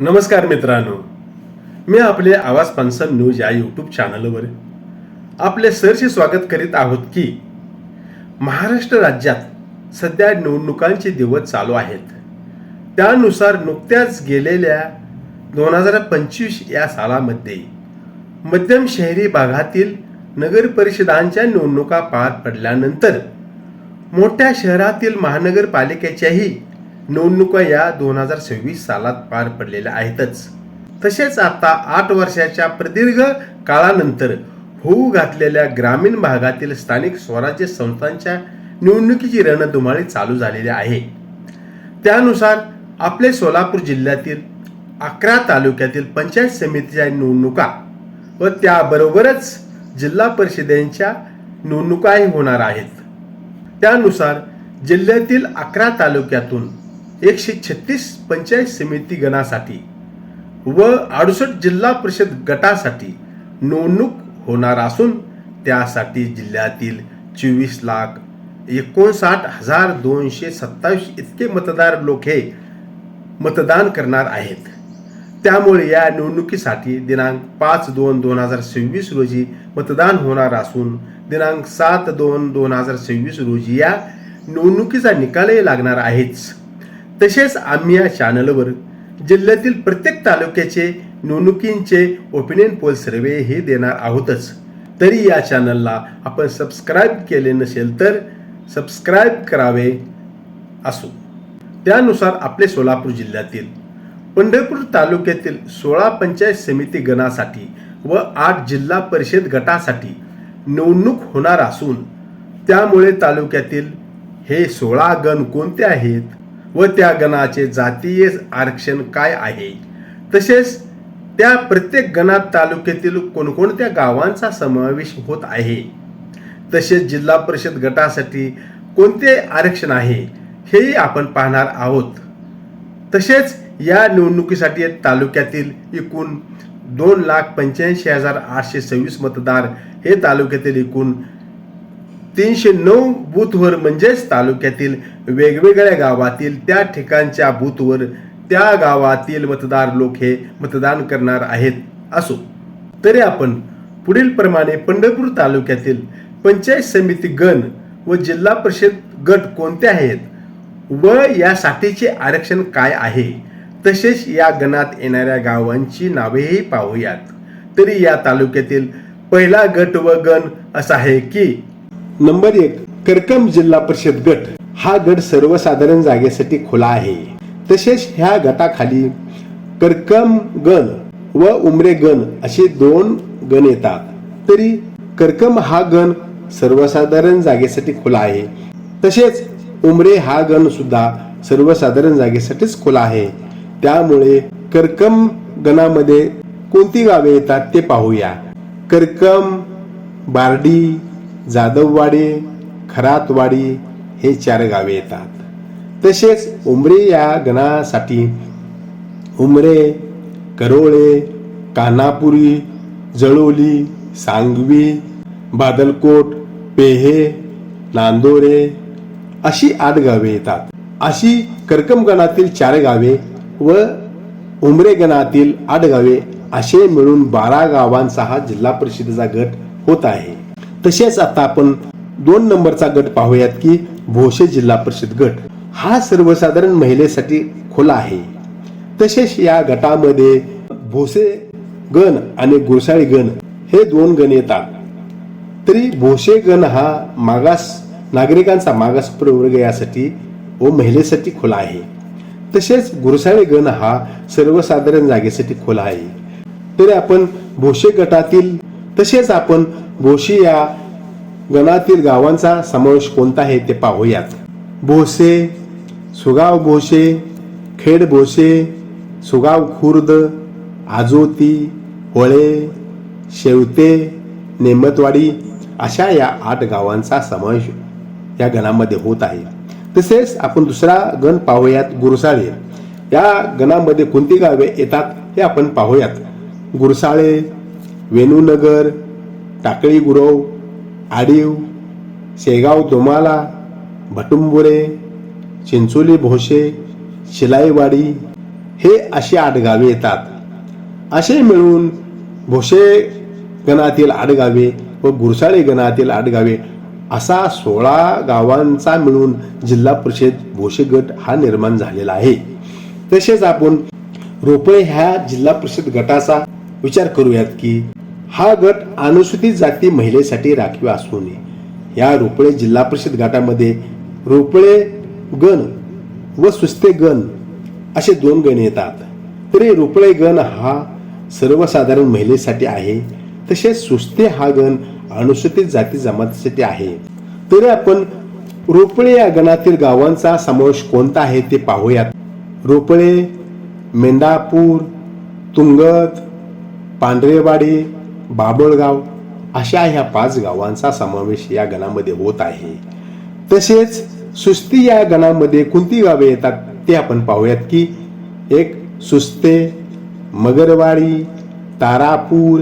नमस्कार मित्रांनो, मी आपले आवाज पंसन न्यूज या यूट्यूब चॅनलवर आपले सहर्ष स्वागत करीत आहोत की महाराष्ट्र राज्यात सध्या निवडणुकांचे दिवस चालू आहेत. त्यानुसार नुकत्याच गेलेल्या 2025 या सालामध्ये मध्यम शहरी भागातील नगर परिषदांच्या निवडणुका पार पडल्यानंतर मोठ्या शहरातील महानगरपालिकेच्याही निवडणुका या 2026 सालात पार पडलेल्या आहेतच. तसेच आता 8 वर्षाच्या प्रदीर्घ काळानंतर होऊ घातलेल्या ग्रामीण भागातील स्थानिक स्वराज्य संस्थांच्या निवडणुकीची रणधुमाळी चालू झालेली आहे. त्यानुसार आपले सोलापूर जिल्ह्यातील 11 तालुक्यातील पंचायत समितीच्या निवडणुका व त्याबरोबरच जिल्हा परिषदेच्या निवडणुकाही होणार आहेत. त्यानुसार जिल्ह्यातील 11 तालुक्यातून 136 पंचायत समिती गणासाठी व 68 जिल्हा परिषद गटासाठी निवडणूक होणार असून त्यासाठी जिल्ह्यातील 24,59,227 इतके मतदार लोक हे मतदान करणार आहेत. त्यामुळे या निवडणुकीसाठी दिनांक 5/2/2026 रोजी मतदान होणार असून दिनांक 7/2/2026 रोजी या निवडणुकीचा निकालही लागणार आहेच. तसेच आम्ही या चॅनलवर जिल्ह्यातील प्रत्येक तालुक्याचे निवडणुकींचे ओपिनियन पोल सर्वे हे देणार आहोतच. तरी या चॅनलला आपण सबस्क्राईब केले नसेल तर सबस्क्राईब करावे. असो, त्यानुसार आपले सोलापूर जिल्ह्यातील पंढरपूर तालुक्यातील 16 पंचायत समिती गणासाठी व 8 जिल्हा परिषद गटासाठी निवडणूक होणार असून त्यामुळे तालुक्यातील हे 16 गण कोणते आहेत व त्या गणाचे जातीय आरक्षण काय आहे, तसेच त्या प्रत्येक गणात तालुक्यातील कोणकोणत्या गावांचा समावेश होत आहे, तसेच जिल्हा परिषद गटासाठी कोणते आरक्षण आहे हेही आपण पाहणार आहोत. तसेच या निवडणुकीसाठी तालुक्यातील एकूण 2,85,826 मतदार हे तालुक्यातील एकूण 309 बूथवर म्हणजेच तालुक्यातील वेगवेगळ्या गावातील त्या ठिकाणच्या बूथवर त्या गावातील मतदार लोक हे मतदान करणार आहेत. असो, तरी आपण पुढील प्रमाणे पंढरपूर तालुक्यातील पंचायत समिती गण व जिल्हा परिषद गट कोणते आहेत व यासाठीचे आरक्षण काय आहे, तसेच या गणात येणाऱ्या गावांची नावेही पाहूयात. तरी या तालुक्यातील पहिला गट व गण असा आहे की नंबर 1 करकम जिल्हा परिषद गट. हा गट सर्वसाधारण जागेसाठी खुला आहे. तसेच ह्या गटाखाली करकम गण व उमरे गण असे 2 गण येतात. तरी करकम हा गण सर्वसाधारण जागेसाठी खुला आहे. तसेच उमरे हा गण सुद्धा सर्वसाधारण जागेसाठीच खुला आहे. त्यामुळे करकम गणामध्ये कोणती गावे येतात ते पाहूया. करकम, बारडी, जाधववाडी, खरातवाडी हे 4 गावे येतात. तसेच उमरे या गणासाठी उमरे, करोळे, कान्हापुरी, जळोली, सांगवी, बादलकोट, पेहे, नांदोरे अशी 8 गावे येतात. अशी करकम गणातील 4 गावे व उमरे गणातील 8 गावे असे मिळून 12 गावांचा हा जिल्हा परिषदेचा गट होत आहे. तसेच आता आपण 2 नंबरचा गट पाहूयात की भोसे जिल्हा परिषद गट. हा सर्वसाधारण महिलेसाठी खुला आहे. तसेच या गटामध्ये भोसे गण आणि गुरसाळी गण हे 2 गण येतात. तरी भोसे गण हा नागरिकांचा मागास प्रवर्ग यासाठी व महिलेसाठी खुला आहे. तसेच गुरसाळी गण हा सर्वसाधारण जागेसाठी खुला आहे. तरी आपण भोसे गटातील तसेच आपण भोशी या गणातील गावांचा समावेश कोणता आहे ते पाहूयात. भोसे, सुगाव भोसे, खेड भोसे, सुगाव खुर्द, आजोती, होळे, शेवते, नेमतवाडी अशा या 8 गावांचा समावेश या गणामध्ये होत आहे. तसेच आपण दुसरा गण पाहूयात गुरसाळे. या गणामध्ये कोणती गावे येतात हे आपण पाहूयात. गुरसाळे, वेणूनगर, टाकळी गुरव, आडीव, शेगाव दोमाला, भटुंबुरे, चिंचोली भोसे, शिलाईवाडी हे अशी 8 गावे येतात. असे मिळून भोसे गणातील 8 गावे व गुरसाळे गणातील 8 गावे असा 16 गावांचा मिळून जिल्हा परिषद भोसे गट हा निर्माण झालेला आहे. तसेच आपण रोपळे ह्या जिल्हा परिषद गटाचा विचार करूयात की हा गट अनुसूचित जाती महिलेसाठी राखीव असून या रोपळे जिल्हा परिषद गटामध्ये रोपळे गण व सुस्ते गण असे 2 गण येतात. तरी रोपळे गण हा सर्वसाधारण महिलेसाठी आहे, तसेच सुस्ते हा गण अनुसूचित जाती जमातीसाठी आहे. तरी आपण रोपळे या गणातील गावांचा समावेश कोणता आहे ते पाहूयात. रोपळे, मेंढापूर, तुंगत, पांढरेवाडी, बाबळगाव अशा ह्या 5 गावांचा समावेश या गणामध्ये होत आहे. तसेच सुस्ती या गणामध्ये कोणती गावे येतात ते आपण पाहूयात की एक सुस्ते, मगरवाडी, तारापूर,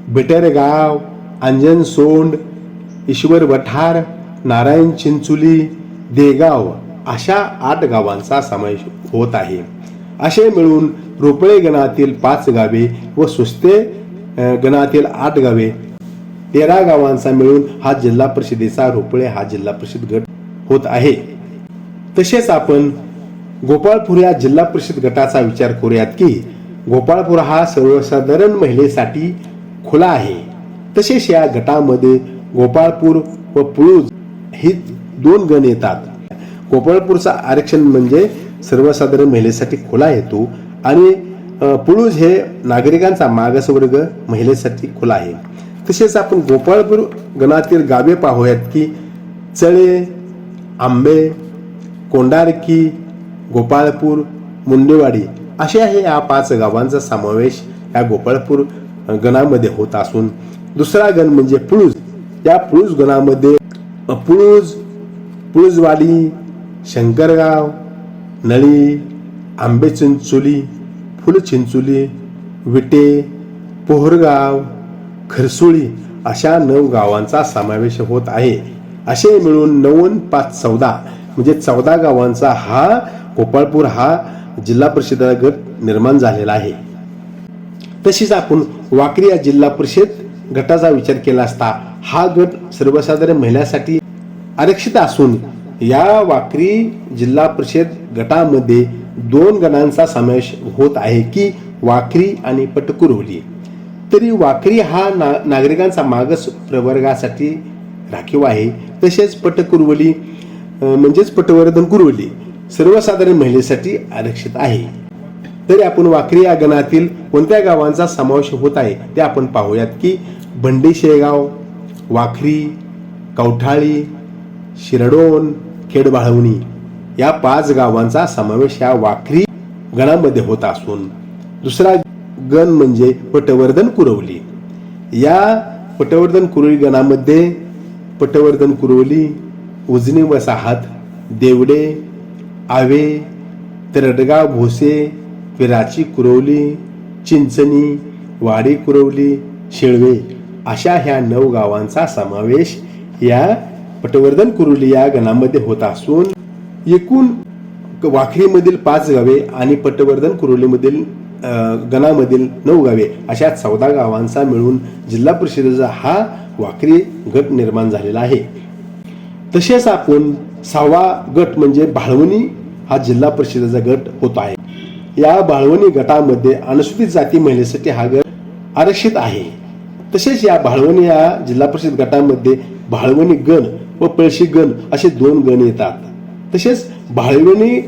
बिटरगाव, अंजनसोंड, ईश्वर वठार, नारायण चिंचोली, देगाव अशा 8 गावांचा समावेश होत आहे. असे मिळून रोपळे गणातील 5 गावे व सुस्ते गणातील 8 गावे 13 गावांचा मिळून हा जिल्हा परिषदेचा रोपळे हा जिल्हा परिषद गट होत आहे. तसेच आपण गोपाळपूर या जिल्हा परिषद गटाचा विचार करूयात की गोपाळपूर हा सर्वसाधारण महिलेसाठी खुला आहे. तसेच या गटामध्ये गोपाळपूर व पुळूज ही 2 गण येतात. गोपाळपूरचा आरक्षण म्हणजे सर्वसाधारण महिलेसाठी खुला येतो आणि पुळूज हे नागरिकांचा मागासवर्ग महिलेसाठी खुला आहे. तसेच आपण गोपाळपूर गणातील गावे पाहूयात की चळे, आंबे, कोंडारकी, गोपाळपूर, मुंडेवाडी अशा या 5 गावांचा समावेश या गोपाळपूर गणामध्ये होत असून दुसरा गण म्हणजे पुळूज. या पुळूज गणामध्ये पुळूजवाडी, शंकरगाव, नळी, आंबे चिंचोली, फुलचिंचोली, विटे, पोहरगाव, खरसुळी अशा 9 गावांचा समावेश होत आहे. असे मिळून 9 5 14 म्हणजे 14 गावांचा हा गोपाळपूर हा जिल्हा परिषद गट निर्माण झालेला आहे. तसेच आपण वाकरी या जिल्हा परिषद गटाचा विचार केला असता हा गट सर्वसाधारण महिलांसाठी आरक्षित असून या वाकरी जिल्हा परिषद गटामध्ये 2 गणांचा समावेश होत आहे की वाकरी आणि पटकुरवली. तरी वाकरी हा नागरिकांचा मागास प्रवर्गासाठी राखीव आहे. तसेच पटकुरवली म्हणजेच पटवर्धन कुरवली सर्वसाधारण महिलेसाठी आरक्षित आहे. तरी आपण वाकरी या गणातील कोणत्या गावांचा समावेश होत आहे ते आपण पाहूयात की बंडी शेगाव, वाखरी, कवठाळी, शिरडोन, खेडबाळवणी या 5 गावांचा समावेश या वाखरी गणामध्ये होत असून दुसरा गण म्हणजे पटवर्धन कुरवली. या पटवर्धन कुरवली गणामध्ये पटवर्धन कुरवली, उजनी वसाहत, देवडे, आवे, तरडगाव भोसे, विराची कुरवली, चिंचणी, वाडी कुरवली, शिळवे अशा ह्या 9 गावांचा समावेश या पटवर्धन कुरवली या गणामध्ये होत असून एकूण वाखरीमधील 5 गावे आणि पटवर्धन कुरवलीमधील गणामधील 9 गावे अशा 14 गावांचा मिळून जिल्हा परिषदेचा हा वाखरी गट निर्माण झालेला आहे. तसेच आपण 6वा गट म्हणजे भाळवणी हा जिल्हा परिषदेचा गट होत आहे. या भाळवणी गटामध्ये अनुसूचित जाती महिलेसाठी हा गट आरक्षित आहे. तसेच या भाळवणी या जिल्हा परिषद गटामध्ये भाळवणी गण व पळशी गण असे 2 गण येतात. तसेच भाळवणी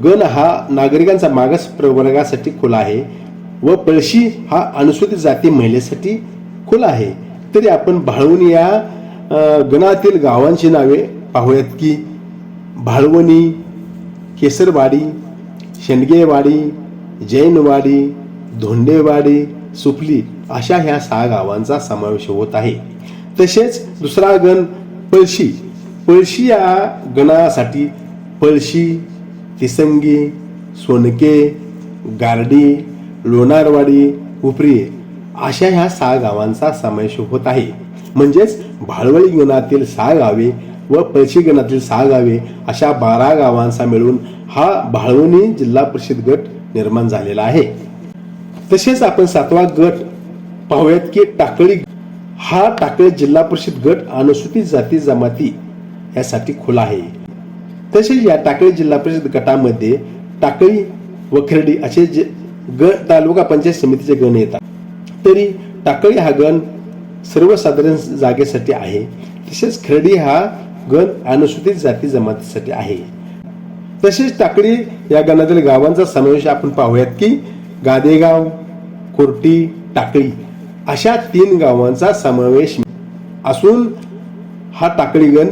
गण हा नागरिकांचा मागास प्रवर्गासाठी खुला आहे व पळशी हा अनुसूचित जाती महिलेसाठी खुला आहे. तरी आपण भाळवणी या गणातील गावांची नावे पाहूयात की भाळवणी, केसरवाडी, शेंडगेवाडी, जैनवाडी, धोंडेवाडी, सुपली अशा ह्या 6 गावांचा समावेश होत आहे. तसेच दुसरा गण पळशी. पळशी या गणासाठी पळशी, तिसंगी, सोनके, गारडी, लोणारवाडी, उपरी अशा ह्या 6 गावांचा समावेश होत आहे. म्हणजेच भाळवणी गणातील 6 गावे व पळशी गणातील 6 गावे अशा 12 गावांचा मिळून हा भाळवणी जिल्हा परिषद गट निर्माण झालेला आहे. तसेच आपण 7वा गट पाहूयात की टाकळी. हा टाकळी जिल्हा परिषद गट अनुसूचित जाती जमाती यासाठी खुला आहे. तसेच या टाकळी जिल्हा परिषद गटामध्ये टाकळी व खर्डी असे जे गण तालुका पंचायत समितीचे गण येतात. तरी टाकळी हा गण सर्वसाधारण जागेसाठी आहे. तसेच खर्डी हा गण अनुसूचित जाती जमातीसाठी आहे. तसेच टाकळी या गणातील गावांचा समावेश आपण पाहूयात की गादेगाव, कोर्टी, टाकळी अशा 3 गावांचा समावेश असून हा टाकळी गण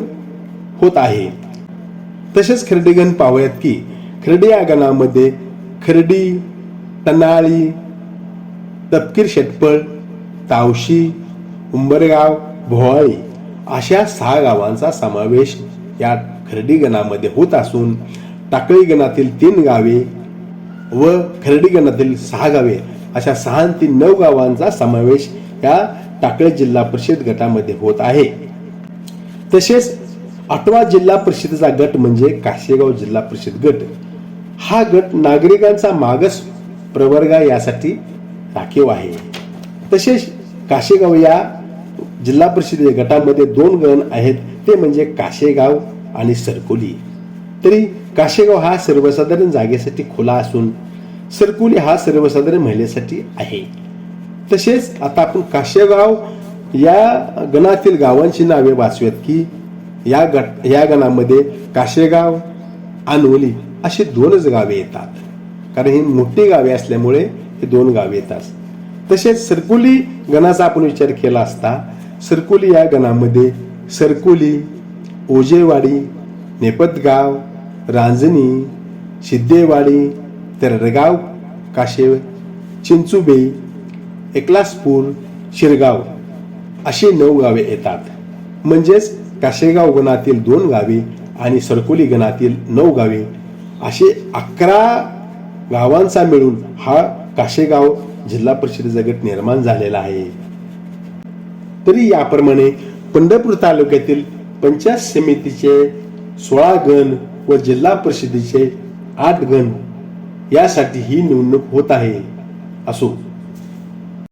होत आहे. तसेच खर्डी गण पाहूयात की खर्डी या गणामध्ये खर्डी, तनाळी, तपकीर शेटपळ, तावशी, उंबरगाव, भोवाळी अशा 6 गावांचा समावेश या खर्डी गणामध्ये होत असून टाकळी गणातील 3 गावे व खर्डी गणातील 6 गावे अशा 6 आणि 3 9 गावांचा समावेश या टाकळी जिल्हा परिषद गटामध्ये होत आहे. तसेच 8वा जिल्हा परिषदेचा गट म्हणजे काशेगाव जिल्हा परिषद गट. हा गट नागरिकांचा मागास प्रवर्ग यासाठी राखीव आहे. तसेच काशेगाव या जिल्हा परिषद गटामध्ये 2 गण आहेत, ते म्हणजे काशेगाव आणि सरकोली. तरी काशेगाव हा सर्वसाधारण जागेसाठी खुला असून सरकोली हा सर्वसाधारण महिलेसाठी आहे. तसेच आता आपण काशेगाव या गणातील गावांची नावे वाचूयात की या गणामध्ये काशेगाव, अनवली अशी 2च गावे येतात, कारण ही मोठी गावे असल्यामुळे हे 2 गावे येतात. तसेच सरकोली गणाचा आपण विचार केला असता सरकोली या गणामध्ये सरकोली, ओजेवाडी, नेपतगाव, रांजणी, सिद्धेवाडी, तरडगाव, काशेव, चिंचुबे, एकलासपूर, शिरगाव अशी 9 गावे येतात. म्हणजेच काशेगाव गणातील 2 गावे आणि सरकोली गणातील 9 गावे असे 11 गावांचा मिळून हा काशेगाव जिल्हा परिषदेचा गट निर्माण झालेला आहे. तरी याप्रमाणे पंढरपूर तालुक्यातील पंचायत समितीचे 16 गण व जिल्हा परिषदेचे 8 गण यासाठी ही निवडणूक होत आहे. असो